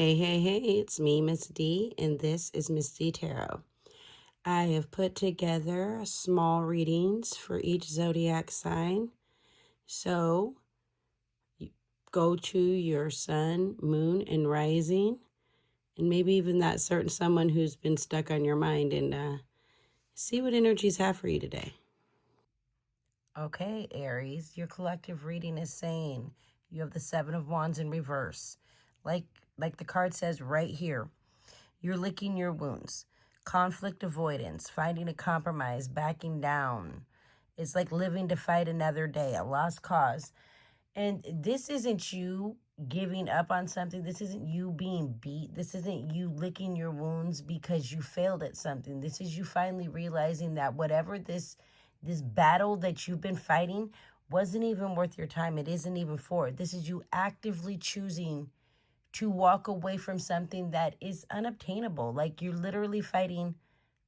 Hey, it's me, Miss D, and this is Miss Dee Tarot. I have put together small readings for each zodiac sign. So you go to your sun, moon, and rising, and maybe even that certain someone who's been stuck on your mind, and see what energies have for you today. Okay, Aries, your collective reading is saying you have the Seven of Wands in reverse. Like the card says right here. You're licking your wounds. Conflict avoidance, finding a compromise, backing down. It's like living to fight another day, a lost cause. And this isn't you giving up on something. This isn't you being beat. This isn't you licking your wounds because you failed at something. This is you finally realizing that whatever this battle that you've been fighting wasn't even worth your time. It isn't even for it. This is you actively choosing to walk away from something that is unobtainable. Like you're literally fighting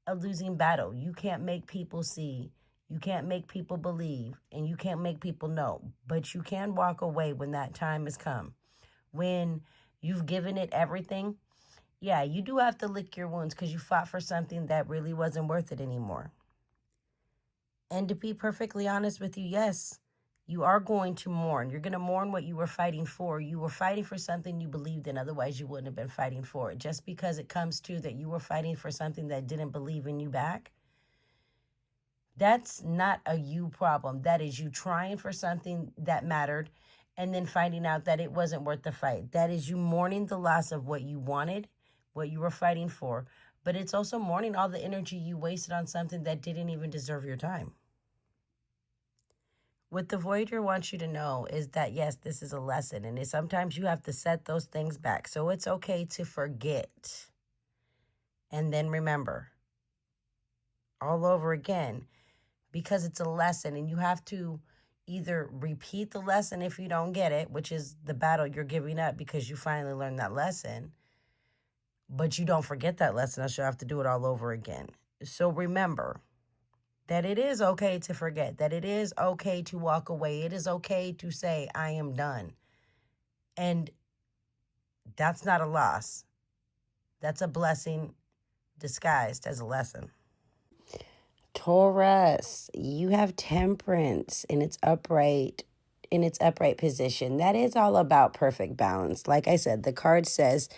a losing battle. You can't make people see, you can't make people believe, and you can't make people know. But you can walk away when that time has come. When you've given it everything, yeah, you do have to lick your wounds because you fought for something that really wasn't worth it anymore. And to be perfectly honest with you, yes, you are going to mourn. You're going to mourn what you were fighting for. You were fighting for something you believed in. Otherwise, you wouldn't have been fighting for it. Just because it comes to that you were fighting for something that didn't believe in you back, that's not a you problem. That is you trying for something that mattered and then finding out that it wasn't worth the fight. That is you mourning the loss of what you wanted, what you were fighting for. But it's also mourning all the energy you wasted on something that didn't even deserve your time. What the Voyager wants you to know is that, yes, this is a lesson. And sometimes you have to set those things back. So it's okay to forget. And then remember all over again, because it's a lesson. And you have to either repeat the lesson if you don't get it, which is the battle you're giving up because you finally learned that lesson. But you don't forget that lesson. So you have to do it all over again. So remember that it is okay to forget, that it is okay to walk away. It is okay to say, I am done. And that's not a loss. That's a blessing disguised as a lesson. Taurus, you have temperance in its upright position. That is all about perfect balance. Like I said, the card says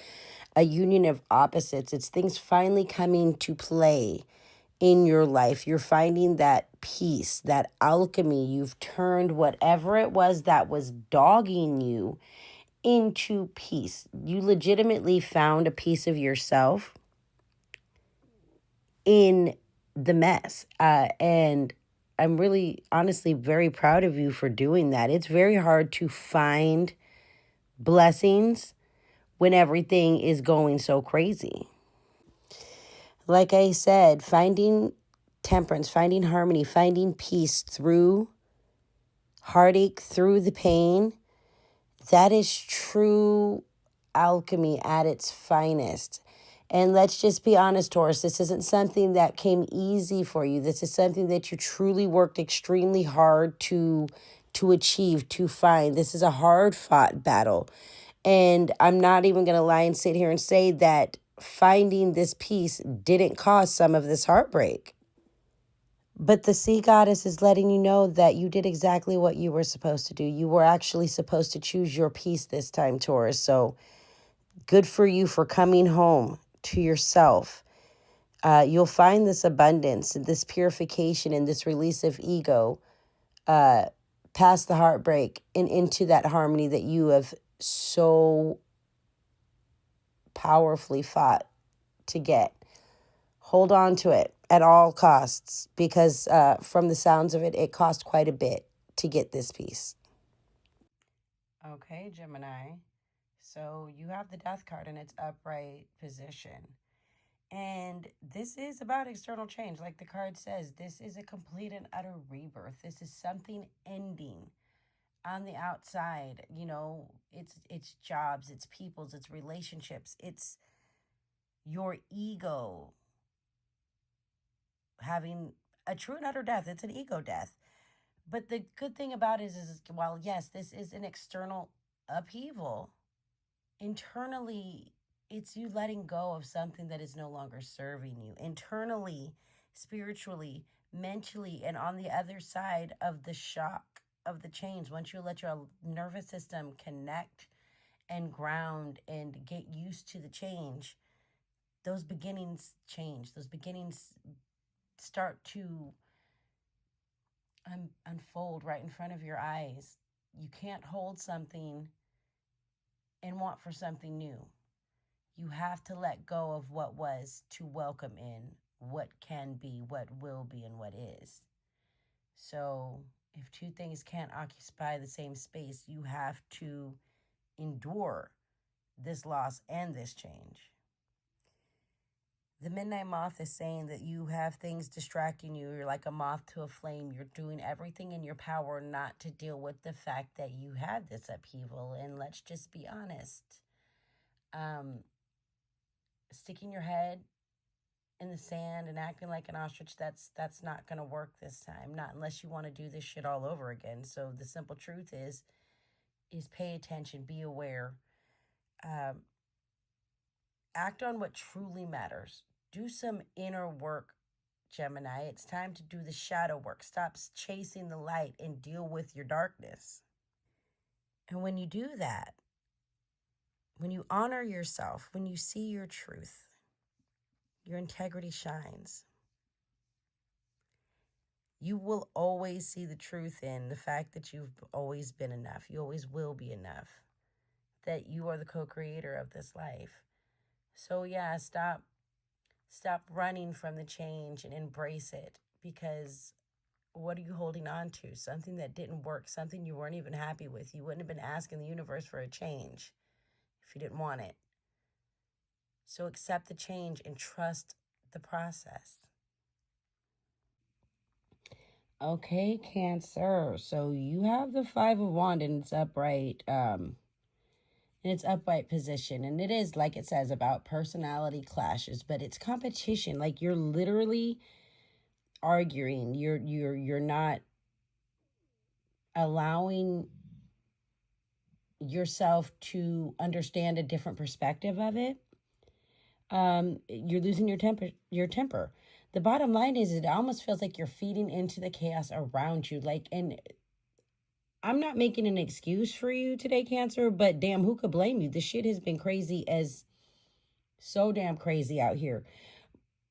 a union of opposites. It's things finally coming to play in your life. You're finding that peace, that alchemy. You've turned whatever it was that was dogging you into peace. You legitimately found a piece of yourself in the mess. And I'm really, honestly, very proud of you for doing that. It's very hard to find blessings when everything is going so crazy. Like I said, finding temperance, finding harmony, finding peace through heartache, through the pain, that is true alchemy at its finest. And let's just be honest, Taurus, this isn't something that came easy for you. This is something that you truly worked extremely hard to achieve, to find. This is a hard-fought battle. And I'm not even going to lie and sit here and say that finding this peace didn't cause some of this heartbreak. But the sea goddess is letting you know that you did exactly what you were supposed to do. You were actually supposed to choose your peace this time, Taurus. So good for you for coming home to yourself. You'll find this abundance, this purification, and this release of ego past the heartbreak and into that harmony that you have so powerfully fought to get. Hold on to it at all costs because from the sounds of it, it cost quite a bit to get this piece. Okay, Gemini. So you have the death card in its upright position. And this is about external change. Like the card says, this is a complete and utter rebirth. This is something ending on the outside. You know, it's jobs, it's people's, it's relationships, it's your ego having a true and utter death. It's an ego death. But the good thing about it is while yes, this is an external upheaval, internally it's you letting go of something that is no longer serving you internally, spiritually, mentally, and on the other side of the shock of the change. Once you let your nervous system connect and ground and get used to the change, those beginnings change. Those beginnings start to unfold right in front of your eyes. You can't hold something and want for something new. You have to let go of what was to welcome in what can be, what will be, and what is. So if two things can't occupy the same space, you have to endure this loss and this change. The Midnight Moth is saying that you have things distracting you. You're like a moth to a flame. You're doing everything in your power not to deal with the fact that you had this upheaval. And let's just be honest. Sticking your head in the sand and acting like an ostrich, that's not going to work this time. Not unless you want to do this shit all over again. So the simple truth is pay attention, be aware. Act on what truly matters. Do some inner work, Gemini. It's time to do the shadow work. Stop chasing the light and deal with your darkness. And when you do that, when you honor yourself, when you see your truth, your integrity shines. You will always see the truth in the fact that you've always been enough. You always will be enough. That you are the co-creator of this life. So yeah, stop running from the change and embrace it, because what are you holding on to? Something that didn't work, something you weren't even happy with. You wouldn't have been asking the universe for a change if you didn't want it. So accept the change and trust the process. Okay, Cancer. So you have the Five of Wands and it's upright. In its upright position, and it is, like it says, about personality clashes, but it's competition. Like you're literally arguing. You're not allowing yourself to understand a different perspective of it. You're losing your temper. The bottom line is, it almost feels like you're feeding into the chaos around you. Like, and I'm not making an excuse for you today, Cancer, but damn, who could blame you? The shit has been crazy as so damn crazy out here.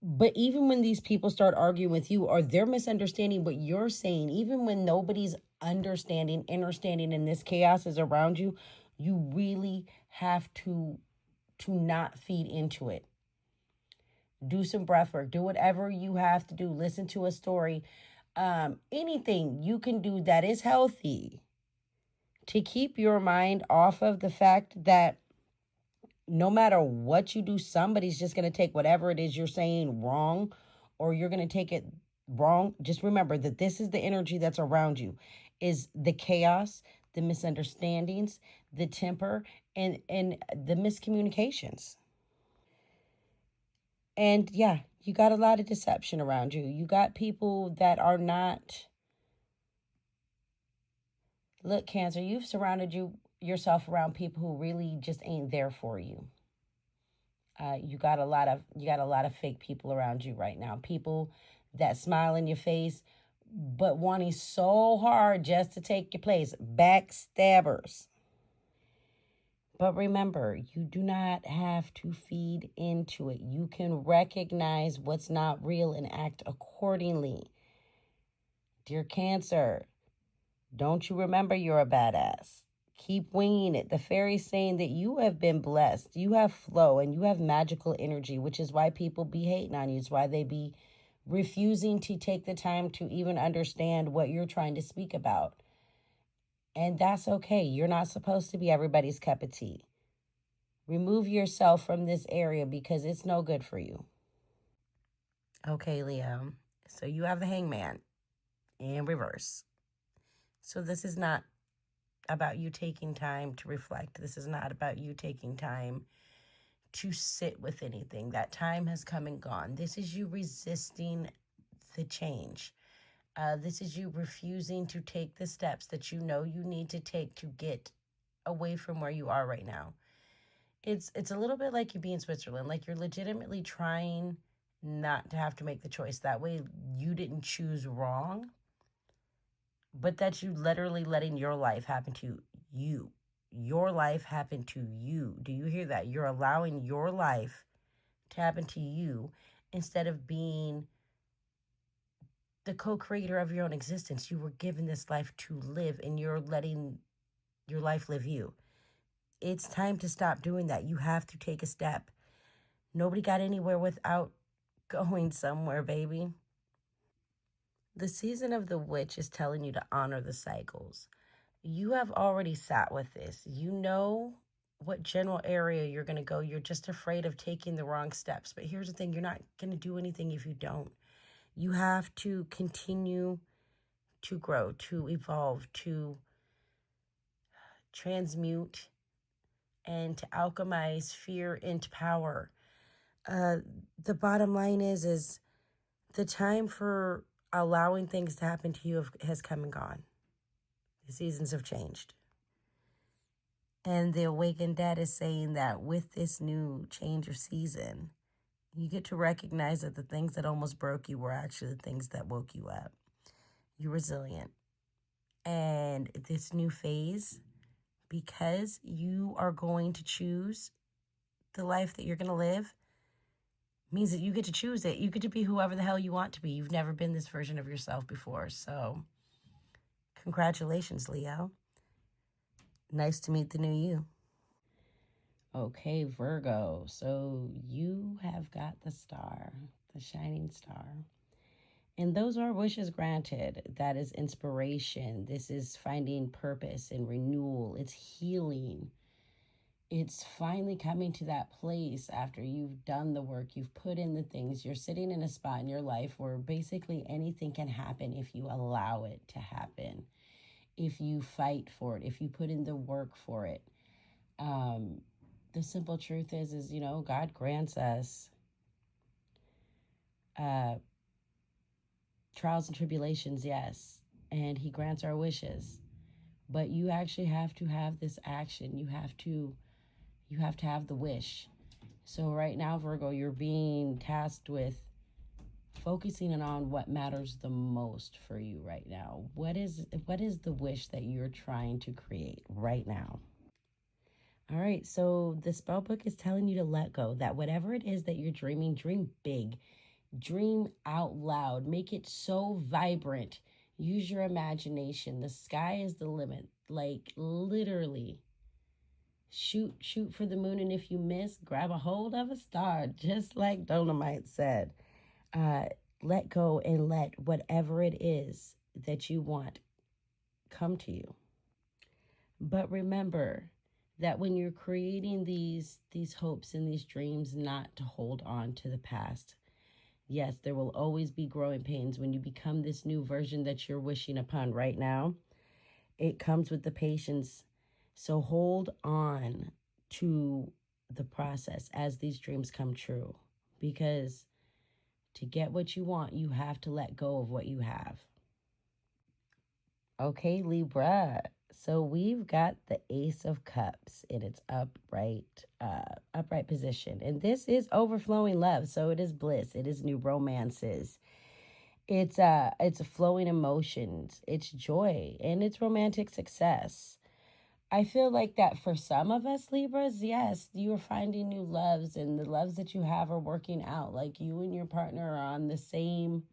But even when these people start arguing with you, or they're misunderstanding what you're saying, even when nobody's understanding, and this chaos is around you, you really have to not feed into it. Do some breath work. Do whatever you have to do. Listen to a story. Anything you can do that is healthy to keep your mind off of the fact that no matter what you do, somebody's just going to take whatever it is you're saying wrong, or you're going to take it wrong. Just remember that this is the energy that's around you, is the chaos, the misunderstandings, the temper, and the miscommunications. And yeah, you got a lot of deception around you. You got people that are not. Look, Cancer, you've surrounded yourself around people who really just ain't there for you. You got a lot of fake people around you right now. People that smile in your face, but wanting so hard just to take your place. Backstabbers. But remember, you do not have to feed into it. You can recognize what's not real and act accordingly. Dear Cancer, don't you remember you're a badass? Keep winging it. The fairy's saying that you have been blessed. You have flow and you have magical energy, which is why people be hating on you. It's why they be refusing to take the time to even understand what you're trying to speak about. And that's okay. You're not supposed to be everybody's cup of tea. Remove yourself from this area because it's no good for you. Okay, Leo. So you have the Hangman in reverse. So this is not about you taking time to reflect. This is not about you taking time to sit with anything. That time has come and gone. This is you resisting the change. This is you refusing to take the steps that you know you need to take to get away from where you are right now. It's a little bit like you be in Switzerland, like you're legitimately trying not to have to make the choice. That way you didn't choose wrong, but that you literally letting your life happen to you. Your life happen to you. Do you hear that? You're allowing your life to happen to you instead of being the co-creator of your own existence. You were given this life to live, and you're letting your life live you. It's time to stop doing that. You have to take a step. Nobody got anywhere without going somewhere, baby. The season of the witch is telling you to honor the cycles. You have already sat with this. You know what general area you're going to go. You're just afraid of taking the wrong steps. But here's the thing, you're not going to do anything if you don't. You have to continue to grow, to evolve, to transmute, and to alchemize fear into power. The bottom line is the time for allowing things to happen to you has come and gone. The seasons have changed. And the awakened dad is saying that with this new change of season, you get to recognize that the things that almost broke you were actually the things that woke you up. You're resilient. And this new phase, because you are going to choose the life that you're going to live, means that you get to choose it. You get to be whoever the hell you want to be. You've never been this version of yourself before. So congratulations, Leo. Nice to meet the new you. Okay, Virgo. So you have got the star, the shining star. And those are wishes granted. That is inspiration. This is finding purpose and renewal. It's healing. It's finally coming to that place after you've done the work, you've put in the things. You're sitting in a spot in your life where basically anything can happen if you allow it to happen, if you fight for it, if you put in the work for it. The simple truth is, you know, God grants us trials and tribulations, yes, and he grants our wishes. But you actually have to have this action. You have to have the wish. So right now, Virgo, you're being tasked with focusing on what matters the most for you right now. What is the wish that you're trying to create right now? All right, so the spell book is telling you to let go, that whatever it is that you're dreaming, dream big, dream out loud, make it so vibrant. Use your imagination. The sky is the limit, like literally. Shoot for the moon, and if you miss, grab a hold of a star, just like Dolomite said. Let go and let whatever it is that you want come to you. But remember that when you're creating these hopes and these dreams, not to hold on to the past. Yes, there will always be growing pains when you become this new version that you're wishing upon right now. It comes with the patience. So hold on to the process as these dreams come true, because to get what you want, you have to let go of what you have. Okay, Libra. So we've got the Ace of Cups in its upright position. And this is overflowing love. So it is bliss. It is new romances. It's flowing emotions. It's joy. And it's romantic success. I feel like that for some of us, Libras, yes, you are finding new loves, and the loves that you have are working out. Like you and your partner are on the same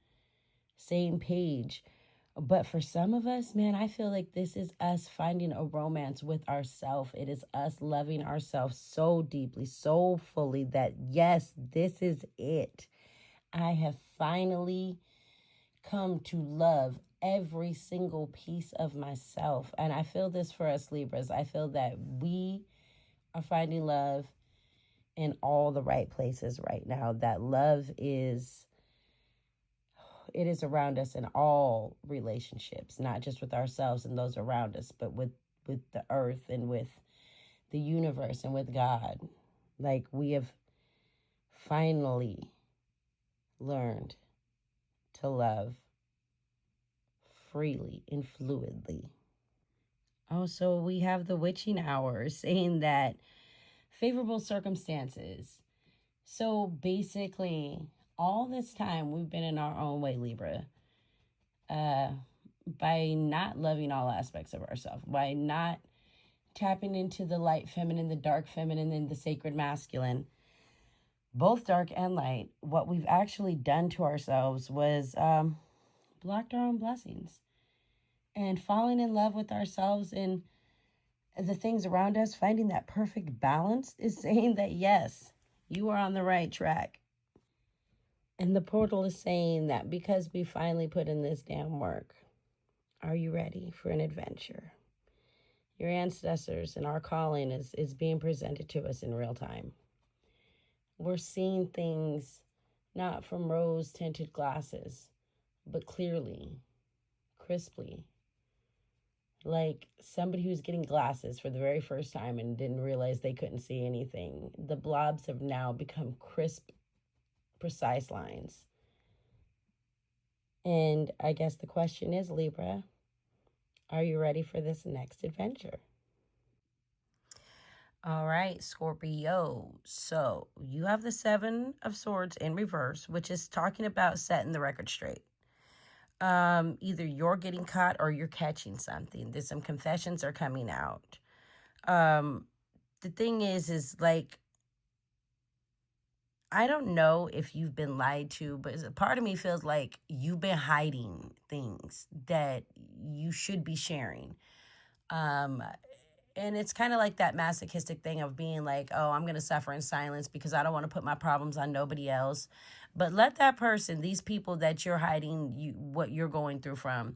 page. But for some of us, man, I feel like this is us finding a romance with ourselves. It is us loving ourselves so deeply, so fully that, yes, this is it. I have finally come to love every single piece of myself. And I feel this for us Libras. I feel that we are finding love in all the right places right now. That love is around us in all relationships, not just with ourselves and those around us, but with the earth and with the universe and with God. Like we have finally learned to love freely and fluidly. Oh, so we have the witching hour saying that favorable circumstances. So basically, all this time we've been in our own way, Libra, by not loving all aspects of ourselves, by not tapping into the light feminine, the dark feminine, and the sacred masculine, both dark and light. What we've actually done to ourselves was blocked our own blessings. And falling in love with ourselves and the things around us, finding that perfect balance, is saying that yes, you are on the right track. And the portal is saying that because we finally put in this damn work, are you ready for an adventure? Your ancestors and our calling is being presented to us in real time. We're seeing things not from rose-tinted glasses, but clearly, crisply. Like somebody who's getting glasses for the very first time and didn't realize they couldn't see anything. The blobs have now become crisp, precise lines. And I guess the question is, Libra, are you ready for this next adventure? All right, Scorpio. So you have the Seven of Swords in reverse, which is talking about setting the record straight. Either you're getting caught or you're catching something. There's some confessions are coming out. The thing is like, I don't know if you've been lied to, but part of me feels like you've been hiding things that you should be sharing. And it's kind of like that masochistic thing of being like, oh, I'm going to suffer in silence because I don't want to put my problems on nobody else. But let that person, these people that you're hiding what you're going through from,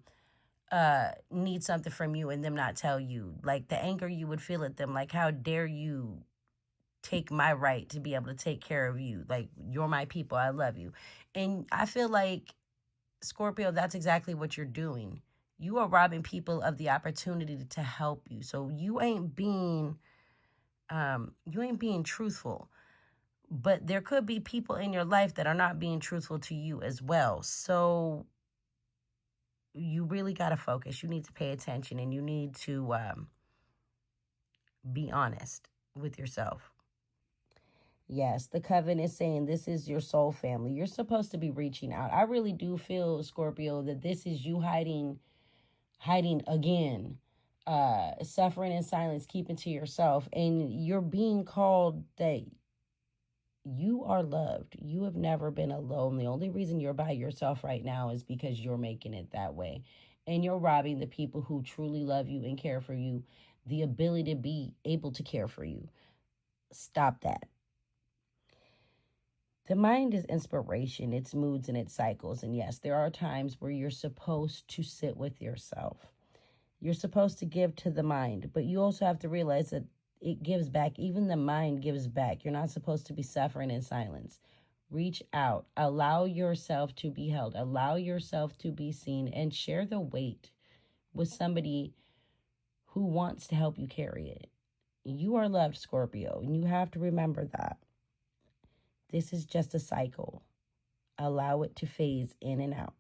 need something from you and them not tell you. Like the anger you would feel at them, like how dare you take my right to be able to take care of you. Like, you're my people, I love you. And I feel like, Scorpio, that's exactly what you're doing. You are robbing people of the opportunity to help you. So you ain't being truthful. But there could be people in your life that are not being truthful to you as well. So you really got to focus. You need to pay attention and you need to be honest with yourself. Yes, the coven is saying this is your soul family. You're supposed to be reaching out. I really do feel, Scorpio, that this is you hiding again, suffering in silence, keeping to yourself. And you're being called that you are loved. You have never been alone. The only reason you're by yourself right now is because you're making it that way. And you're robbing the people who truly love you and care for you the ability to be able to care for you. Stop that. The mind is inspiration, its moods and its cycles. And yes, there are times where you're supposed to sit with yourself. You're supposed to give to the mind, but you also have to realize that it gives back. Even the mind gives back. You're not supposed to be suffering in silence. Reach out. Allow yourself to be held. Allow yourself to be seen and share the weight with somebody who wants to help you carry it. You are loved, Scorpio, and you have to remember that. This is just a cycle. Allow it to phase in and out.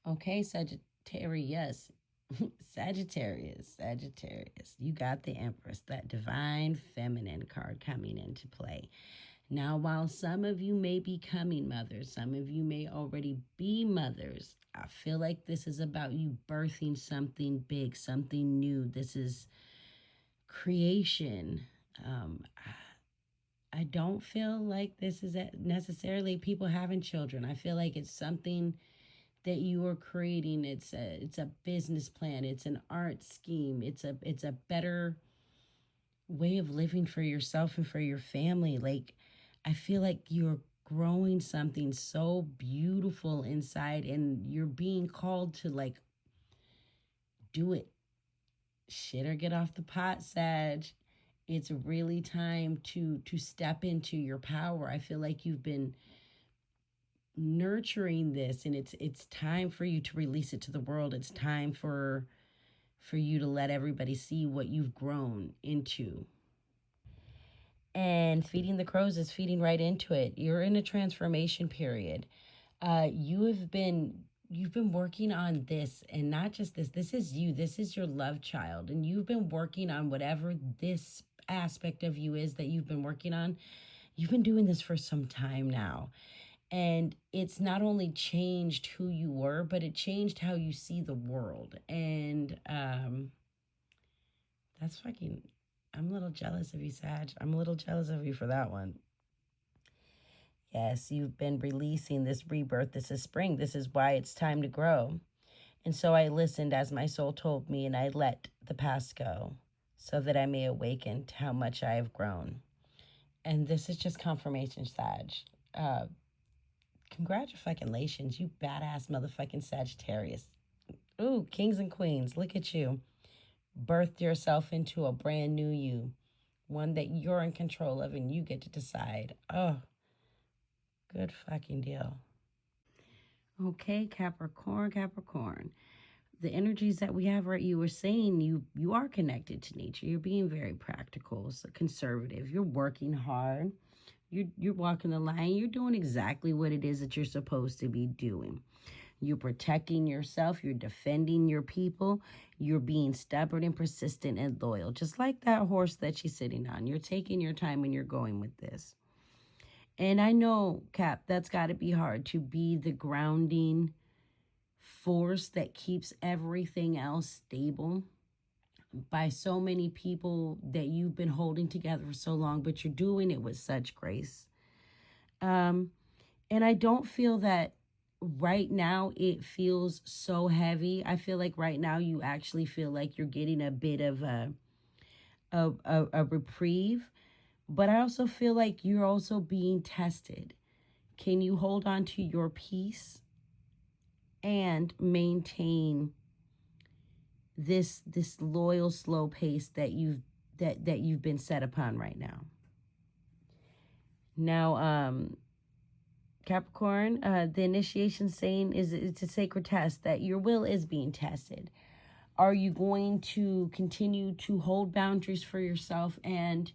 Okay, Sagittarius. Sagittarius. You got the Empress, that divine feminine card coming into play. Now, while some of you may be becoming mothers, some of you may already be mothers, I feel like this is about you birthing something big, something new. This is creation. I don't feel like this is necessarily people having children. I feel like it's something that you are creating. It's a business plan. It's an art scheme. It's a better way of living for yourself and for your family. Like, I feel like you're growing something so beautiful inside and you're being called to, like, do it. Shit or get off the pot, Sag. It's really time to step into your power. I feel like you've been nurturing this and it's time for you to release it to the world. It's time for you to let everybody see what you've grown into. And feeding the crows is feeding right into it. You're in a transformation period. You've been working on this, and not just this. This is you. This is your love child. And you've been working on whatever this aspect of you is that you've been working on, you've been doing this for some time now. And it's not only changed who you were, but it changed how you see the world. And that's fucking, I'm a little jealous of you, Sag. I'm a little jealous of you for that one. Yes, you've been releasing this rebirth. This is spring. This is why it's time to grow. And so I listened as my soul told me, and I let the past go so that I may awaken to how much I have grown. And this is just confirmation, Sag. Congratulations, you badass motherfucking Sagittarius. Ooh, kings and queens, look at you. Birthed yourself into a brand new you, one that you're in control of and you get to decide. Oh, good fucking deal. Okay, Capricorn. The energies that we have, right, you were saying you are connected to nature. You're being very practical, so conservative. You're working hard. You're walking the line. You're doing exactly what it is that you're supposed to be doing. You're protecting yourself. You're defending your people. You're being stubborn and persistent and loyal, just like that horse that she's sitting on. You're taking your time and you're going with this. And I know, Cap, that's got to be hard to be the grounding force that keeps everything else stable by so many people that you've been holding together for so long, but you're doing it with such grace. And I don't feel that right now it feels so heavy. I feel like right now you actually feel like you're getting a bit of a reprieve, but I also feel like you're also being tested. Can you hold on to your peace and maintain this loyal slow pace that you've been set upon right now? Now, Capricorn, the initiation saying is it's a sacred test that your will is being tested. Are you going to continue to hold boundaries for yourself and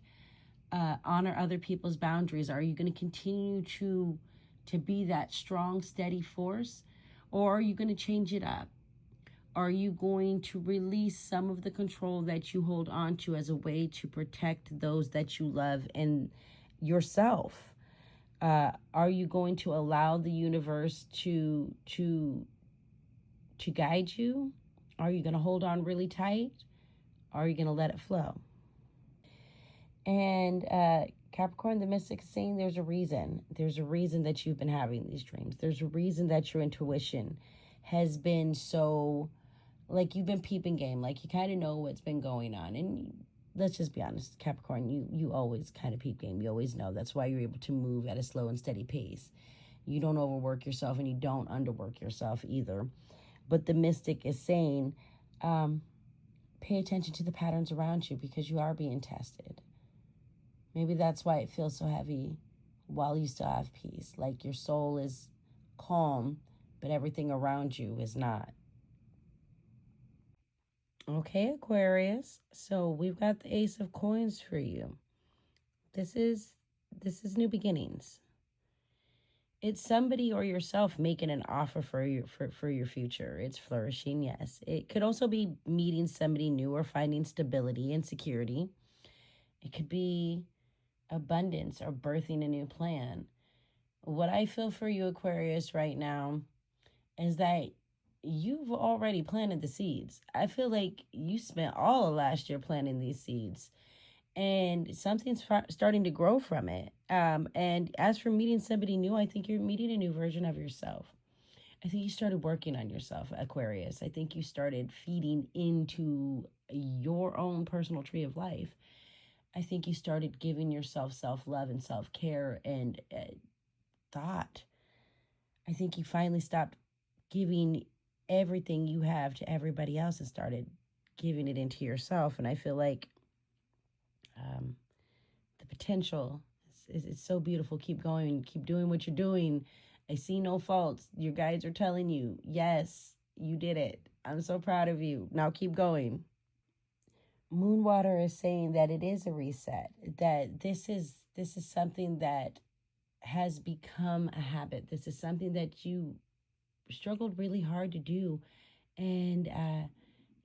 honor other people's boundaries? Are you going to continue to be that strong, steady force? Or are you going to change it up? Are you going to release some of the control that you hold on to as a way to protect those that you love and yourself? Are you going to allow the universe to guide you? Are you going to hold on really tight? Are you going to let it flow? And Capricorn, the mystic is saying there's a reason. There's a reason that you've been having these dreams. There's a reason that your intuition has been so, like, you've been peeping game. Like, you kind of know what's been going on. And let's just be honest, Capricorn, you always kind of peep game. You always know. That's why you're able to move at a slow and steady pace. You don't overwork yourself and you don't underwork yourself either. But the mystic is saying, pay attention to the patterns around you because you are being tested. Maybe that's why it feels so heavy while you still have peace. Like your soul is calm, but everything around you is not. Okay, Aquarius. So we've got the Ace of Coins for you. This is new beginnings. It's somebody or yourself making an offer for your future. It's flourishing, yes. It could also be meeting somebody new or finding stability and security. It could be abundance or birthing a new plan. What I feel for you, Aquarius, right now is that you've already planted the seeds. I feel like you spent all of last year planting these seeds and something's starting to grow from it. And as for meeting somebody new, I think you're meeting a new version of yourself. I think you started working on yourself, Aquarius. I think you started feeding into your own personal tree of life. I think you started giving yourself self-love and self-care and thought. I think you finally stopped giving everything you have to everybody else and started giving it into yourself. And I feel like the potential is so beautiful. Keep going. Keep doing what you're doing. I see no faults. Your guides are telling you, yes, you did it. I'm so proud of you. Now keep going. Moonwater is saying that it is a reset, that this is something that has become a habit. This is something that you struggled really hard to do. And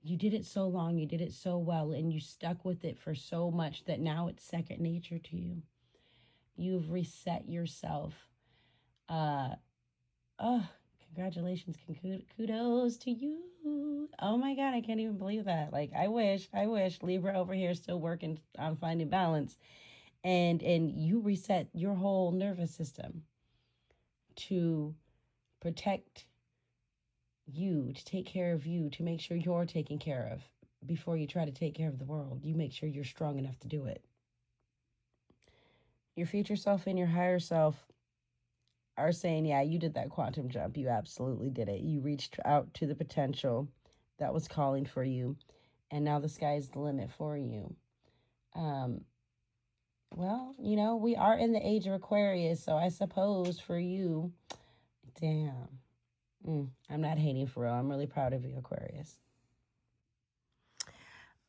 You did it so long, you did it so well, and you stuck with it for so much that now it's second nature to you. You've reset yourself. Oh, congratulations, kudos to you. Oh my God, I can't even believe that. Like, I wish Libra over here still working on finding balance. And you reset your whole nervous system to protect you, to take care of you, to make sure you're taken care of before you try to take care of the world. You make sure you're strong enough to do it. Your future self and your higher self are saying, yeah, you did that quantum jump. You absolutely did it. You reached out to the potential that was calling for you, and now the sky's the limit for you. Well, you know, we are in the age of Aquarius, so I suppose for you, damn. I'm not hating for real. I'm really proud of you, Aquarius.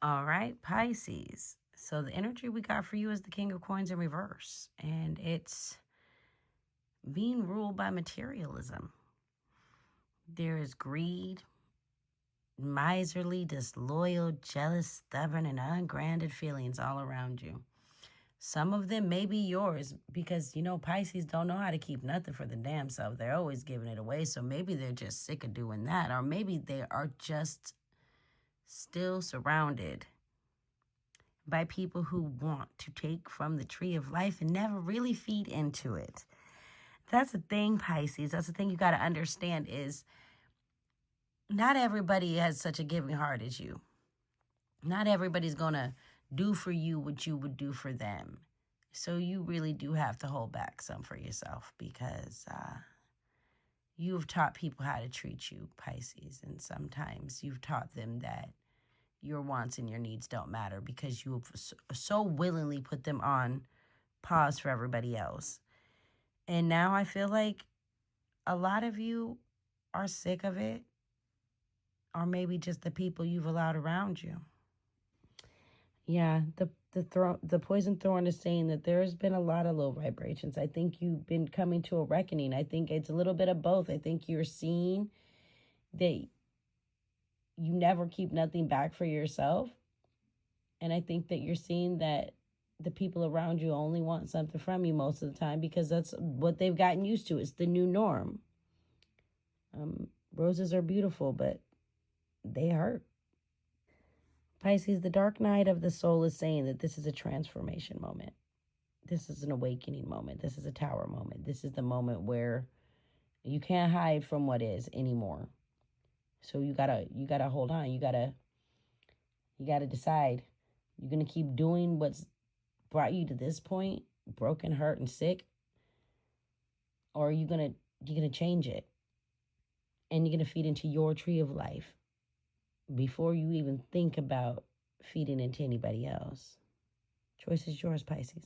All right, Pisces. So the energy we got for you is the King of Coins in reverse, and it's being ruled by materialism. There is greed, miserly, disloyal, jealous, stubborn, and ungranted feelings all around you. Some of them may be yours because, you know, Pisces don't know how to keep nothing for the damn self. They're always giving it away. So maybe they're just sick of doing that. Or maybe they are just still surrounded by people who want to take from the tree of life and never really feed into it. That's the thing, Pisces. That's the thing you got to understand is not everybody has such a giving heart as you. Not everybody's going to do for you what you would do for them. So you really do have to hold back some for yourself because you've taught people how to treat you, Pisces. And sometimes you've taught them that your wants and your needs don't matter because you have so willingly put them on pause for everybody else. And now I feel like a lot of you are sick of it, or maybe just the people you've allowed around you. Yeah, the poison thorn is saying that there's been a lot of low vibrations. I think you've been coming to a reckoning. I think it's a little bit of both. I think you're seeing that you never keep nothing back for yourself. And I think that you're seeing that the people around you only want something from you most of the time because that's what they've gotten used to. It's the new norm. Roses are beautiful, but they hurt. Pisces, the dark night of the soul is saying that this is a transformation moment. This is an awakening moment. This is a tower moment. This is the moment where you can't hide from what is anymore. So you gotta hold on. You gotta decide. You're gonna keep doing what's brought you to this point, broken, hurt, and sick, or you're gonna change it, and you're gonna feed into your tree of life before you even think about feeding into anybody else. Choice is yours, Pisces.